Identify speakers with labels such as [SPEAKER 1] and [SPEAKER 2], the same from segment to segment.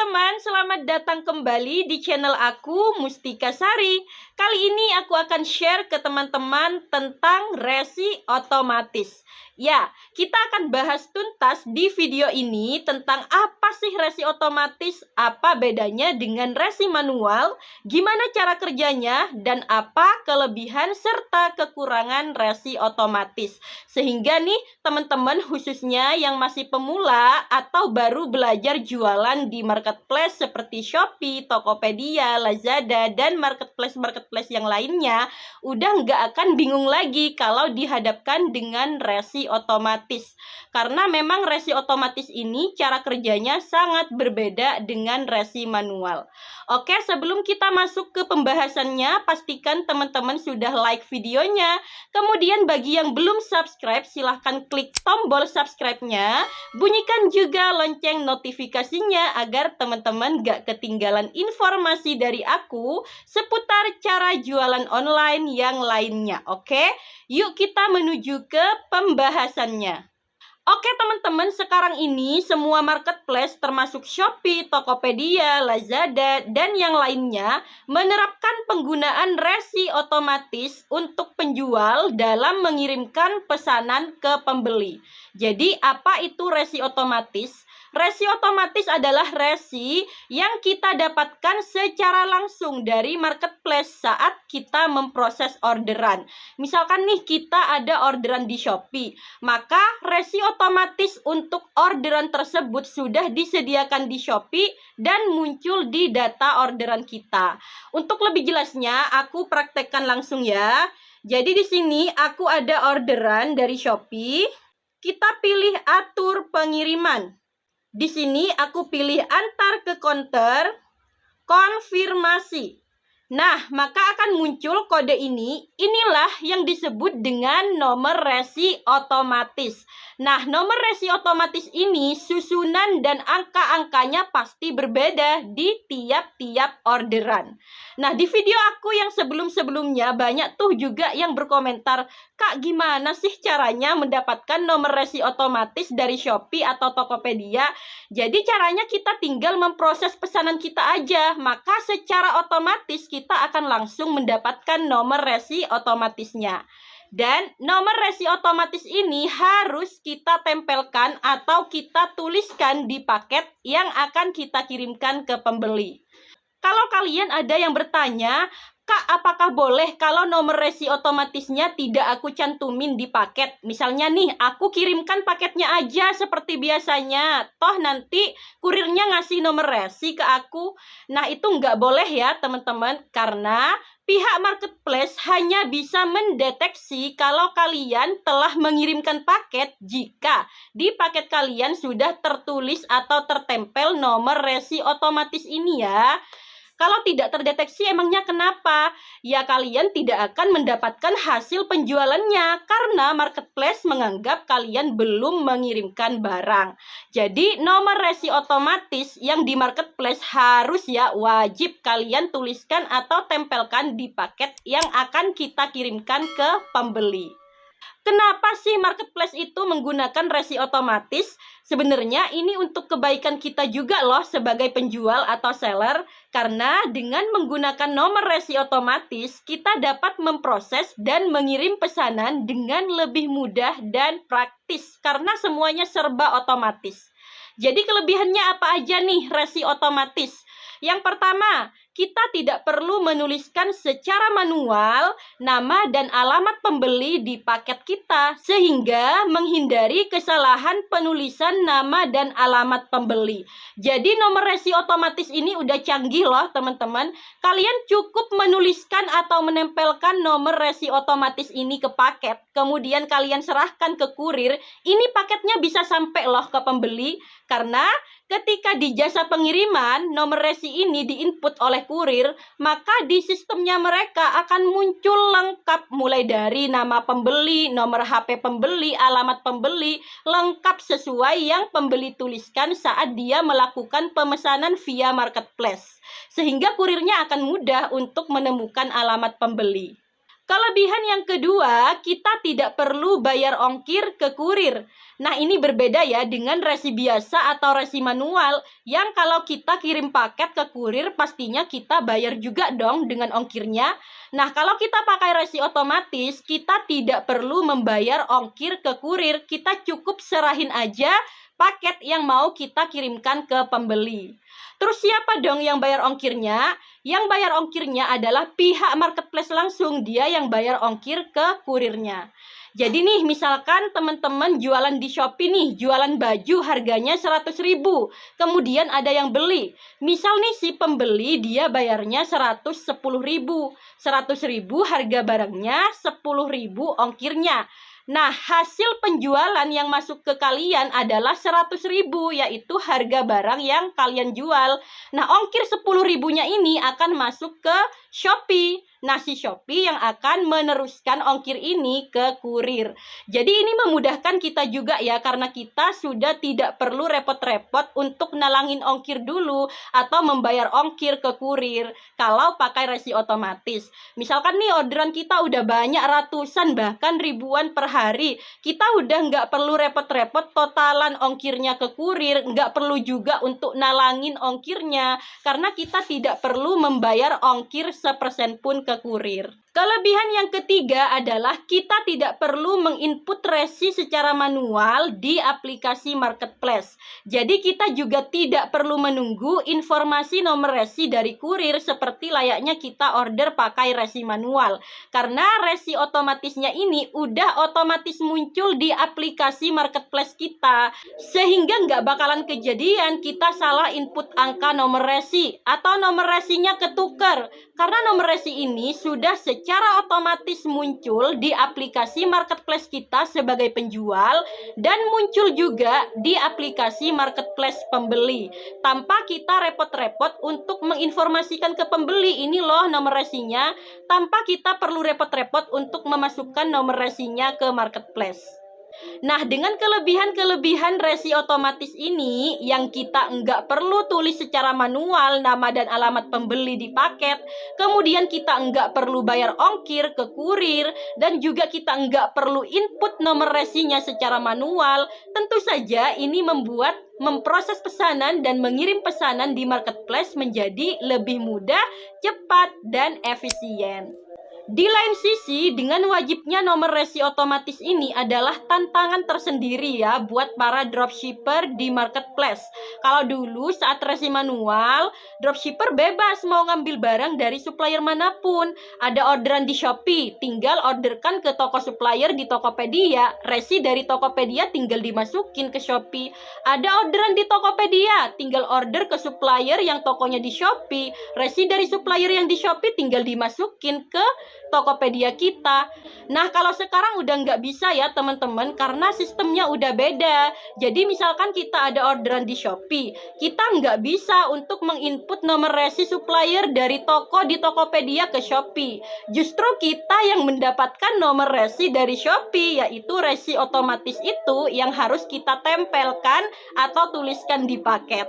[SPEAKER 1] teman-teman, selamat datang kembali di channel aku, Mustika Sari. Kali ini aku akan share ke teman-teman tentang resi otomatis. Ya, kita akan bahas tuntas di video ini tentang apa sih resi otomatis, apa bedanya dengan resi manual, gimana cara kerjanya, dan apa kelebihan serta kekurangan resi otomatis. Sehingga nih, teman-teman khususnya yang masih pemula atau baru belajar jualan di marketplace seperti Shopee, Tokopedia, Lazada, dan marketplace-marketplace yang lainnya, udah nggak akan bingung lagi kalau dihadapkan dengan resi otomatis. Karena memang resi otomatis ini cara kerjanya sangat berbeda dengan resi manual. Oke, sebelum kita masuk ke pembahasannya, pastikan teman-teman sudah like videonya. Kemudian bagi yang belum subscribe, silahkan klik tombol subscribe-nya. Bunyikan juga lonceng notifikasinya agar teman-teman gak ketinggalan informasi dari aku seputar cara jualan online yang lainnya. Oke, yuk kita menuju ke pembahasannya. Oke teman-teman, sekarang ini semua marketplace termasuk Shopee, Tokopedia, Lazada, dan yang lainnya menerapkan penggunaan resi otomatis untuk penjual dalam mengirimkan pesanan ke pembeli. Jadi apa itu resi otomatis? Resi otomatis adalah resi yang kita dapatkan secara langsung dari marketplace saat kita memproses orderan. Misalkan nih kita ada orderan di Shopee, maka resi otomatis untuk orderan tersebut sudah disediakan di Shopee dan muncul di data orderan kita. Untuk lebih jelasnya, aku praktekkan langsung ya. Jadi di sini aku ada orderan dari Shopee. Kita pilih atur pengiriman. Di sini aku pilih antar ke konter, konfirmasi. Nah, maka akan muncul kode ini. Inilah yang disebut dengan nomor resi otomatis. Nah, nomor resi otomatis ini susunan dan angka-angkanya pasti berbeda di tiap-tiap orderan. Nah, di video aku yang sebelum-sebelumnya banyak tuh juga yang berkomentar, "Kak, gimana sih caranya mendapatkan nomor resi otomatis dari Shopee atau Tokopedia?" Jadi caranya kita tinggal memproses pesanan kita aja, maka secara otomatis kita akan langsung mendapatkan nomor resi otomatisnya. Dan nomor resi otomatis ini harus kita tempelkan atau kita tuliskan di paket yang akan kita kirimkan ke pembeli. Kalau kalian ada yang bertanya, "Kak, apakah boleh kalau nomor resi otomatisnya tidak aku cantumin di paket?" Misalnya nih, aku kirimkan paketnya aja seperti biasanya. Toh nanti kurirnya ngasih nomor resi ke aku. Nah, itu nggak boleh ya teman-teman. Karena pihak marketplace hanya bisa mendeteksi kalau kalian telah mengirimkan paket jika di paket kalian sudah tertulis atau tertempel nomor resi otomatis ini ya. Kalau tidak terdeteksi emangnya kenapa? Ya kalian tidak akan mendapatkan hasil penjualannya karena marketplace menganggap kalian belum mengirimkan barang. Jadi nomor resi otomatis yang di marketplace harus ya wajib kalian tuliskan atau tempelkan di paket yang akan kita kirimkan ke pembeli. Kenapa sih marketplace itu menggunakan resi otomatis? Sebenarnya ini untuk kebaikan kita juga loh sebagai penjual atau seller. Karena dengan menggunakan nomor resi otomatis, kita dapat memproses dan mengirim pesanan dengan lebih mudah dan praktis. Karena semuanya serba otomatis. Jadi kelebihannya apa aja nih resi otomatis? Yang pertama, kita tidak perlu menuliskan secara manual nama dan alamat pembeli di paket kita, sehingga menghindari kesalahan penulisan nama dan alamat pembeli. Jadi nomor resi otomatis ini udah canggih loh teman-teman. Kalian cukup menuliskan atau menempelkan nomor resi otomatis ini ke paket, kemudian kalian serahkan ke kurir. Ini paketnya bisa sampai loh ke pembeli, karena ketika di jasa pengiriman, nomor resi ini diinput oleh kurir, maka di sistemnya mereka akan muncul lengkap mulai dari nama pembeli, nomor HP pembeli, alamat pembeli, lengkap sesuai yang pembeli tuliskan saat dia melakukan pemesanan via marketplace. Sehingga kurirnya akan mudah untuk menemukan alamat pembeli. Kelebihan yang kedua, kita tidak perlu bayar ongkir ke kurir. Nah, ini berbeda ya dengan resi biasa atau resi manual yang kalau kita kirim paket ke kurir pastinya kita bayar juga dong dengan ongkirnya. Nah, kalau kita pakai resi otomatis, kita tidak perlu membayar ongkir ke kurir. Kita cukup serahin aja paket yang mau kita kirimkan ke pembeli. Terus siapa dong yang bayar ongkirnya? Yang bayar ongkirnya adalah pihak marketplace langsung, dia yang bayar ongkir ke kurirnya. Jadi nih, misalkan teman-teman jualan di Shopee nih, jualan baju harganya 100.000. Kemudian ada yang beli. Misal nih si pembeli dia bayarnya 110.000. 100.000 harga barangnya, 10.000 ongkirnya. Nah, hasil penjualan yang masuk ke kalian adalah 100.000, yaitu harga barang yang kalian jual. Nah, ongkir 10.000-nya ini akan masuk ke Shopee. Nah, si Shopee yang akan meneruskan ongkir ini ke kurir. Jadi ini memudahkan kita juga ya, karena kita sudah tidak perlu repot-repot untuk nalangin ongkir dulu atau membayar ongkir ke kurir kalau pakai resi otomatis. Misalkan nih orderan kita udah banyak, ratusan bahkan ribuan per hari, kita udah nggak perlu repot-repot totalan ongkirnya ke kurir, nggak perlu juga untuk nalangin ongkirnya karena kita tidak perlu membayar ongkir sepersen pun ke kurir. Kelebihan yang ketiga adalah kita tidak perlu menginput resi secara manual di aplikasi marketplace. Jadi kita juga tidak perlu menunggu informasi nomor resi dari kurir seperti layaknya kita order pakai resi manual. Karena resi otomatisnya ini udah otomatis muncul di aplikasi marketplace kita. Sehingga nggak bakalan kejadian kita salah input angka nomor resi atau nomor resinya ketuker. Karena nomor resi ini sudah secara otomatis muncul di aplikasi marketplace kita sebagai penjual dan muncul juga di aplikasi marketplace pembeli. Tanpa kita repot-repot untuk menginformasikan ke pembeli, ini loh nomor resinya, tanpa kita perlu repot-repot untuk memasukkan nomor resinya ke marketplace. Nah, dengan kelebihan-kelebihan resi otomatis ini yang kita nggak perlu tulis secara manual nama dan alamat pembeli di paket, kemudian kita nggak perlu bayar ongkir ke kurir, dan juga kita nggak perlu input nomor resinya secara manual, tentu saja ini membuat memproses pesanan dan mengirim pesanan di marketplace menjadi lebih mudah, cepat, dan efisien. Di lain sisi, dengan wajibnya nomor resi otomatis ini adalah tantangan tersendiri ya buat para dropshipper di marketplace. Kalau dulu saat resi manual, dropshipper bebas mau ngambil barang dari supplier manapun. Ada orderan di Shopee, tinggal orderkan ke toko supplier di Tokopedia. Resi dari Tokopedia tinggal dimasukin ke Shopee. Ada orderan di Tokopedia, tinggal order ke supplier yang tokonya di Shopee. Resi dari supplier yang di Shopee tinggal dimasukin ke Tokopedia kita. Nah, kalau sekarang udah nggak bisa ya teman-teman, karena sistemnya udah beda. Jadi misalkan kita ada orderan di Shopee, kita nggak bisa untuk menginput nomor resi supplier dari toko di Tokopedia ke Shopee. Justru kita yang mendapatkan nomor resi dari Shopee, yaitu resi otomatis itu yang harus kita tempelkan atau tuliskan di paket.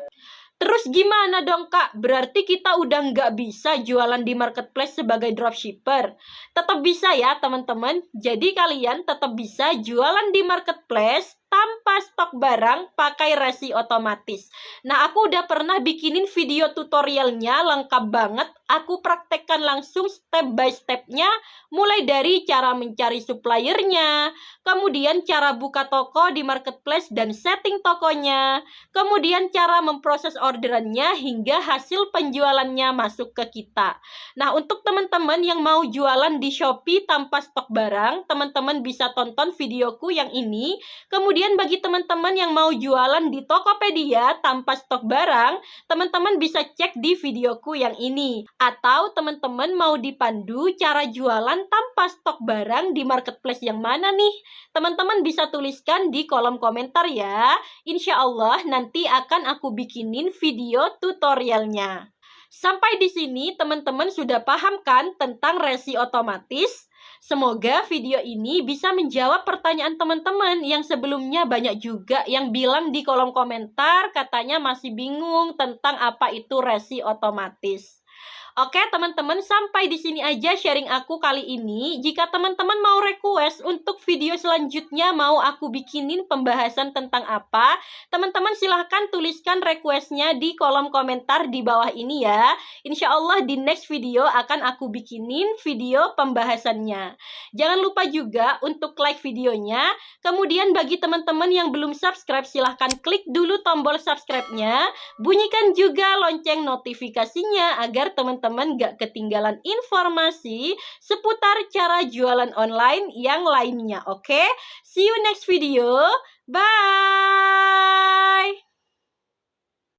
[SPEAKER 1] Terus gimana dong Kak? Berarti kita udah nggak bisa jualan di marketplace sebagai dropshipper. Tetap bisa ya teman-teman. Jadi kalian tetap bisa jualan di marketplace tanpa stok barang pakai resi otomatis. Nah, aku udah pernah bikinin video tutorialnya lengkap banget. Aku praktekkan langsung step by stepnya, mulai dari cara mencari suppliernya, kemudian cara buka toko di marketplace dan setting tokonya, kemudian cara memproses orderannya hingga hasil penjualannya masuk ke kita. Nah, untuk teman-teman yang mau jualan di Shopee tanpa stok barang, teman-teman bisa tonton videoku yang ini. Kemudian bagi teman-teman yang mau jualan di Tokopedia tanpa stok barang, teman-teman bisa cek di videoku yang ini. Atau teman-teman mau dipandu cara jualan tanpa stok barang di marketplace yang mana nih? Teman-teman bisa tuliskan di kolom komentar ya. Insya Allah nanti akan aku bikinin video tutorialnya. Sampai di sini teman-teman sudah paham kan tentang resi otomatis? Semoga video ini bisa menjawab pertanyaan teman-teman yang sebelumnya banyak juga yang bilang di kolom komentar katanya masih bingung tentang apa itu resi otomatis. Oke teman-teman, sampai di sini aja sharing aku kali ini. Jika teman-teman mau request untuk video selanjutnya mau aku bikinin pembahasan tentang apa, teman-teman silahkan tuliskan requestnya di kolom komentar di bawah ini ya. Insya Allah di next video akan aku bikinin video pembahasannya. Jangan lupa juga untuk like videonya. Kemudian bagi teman-teman yang belum subscribe, silahkan klik dulu tombol subscribe-nya. Bunyikan juga lonceng notifikasinya agar teman-teman gak ketinggalan informasi seputar cara jualan online yang lainnya. Oke, see you next video. Bye.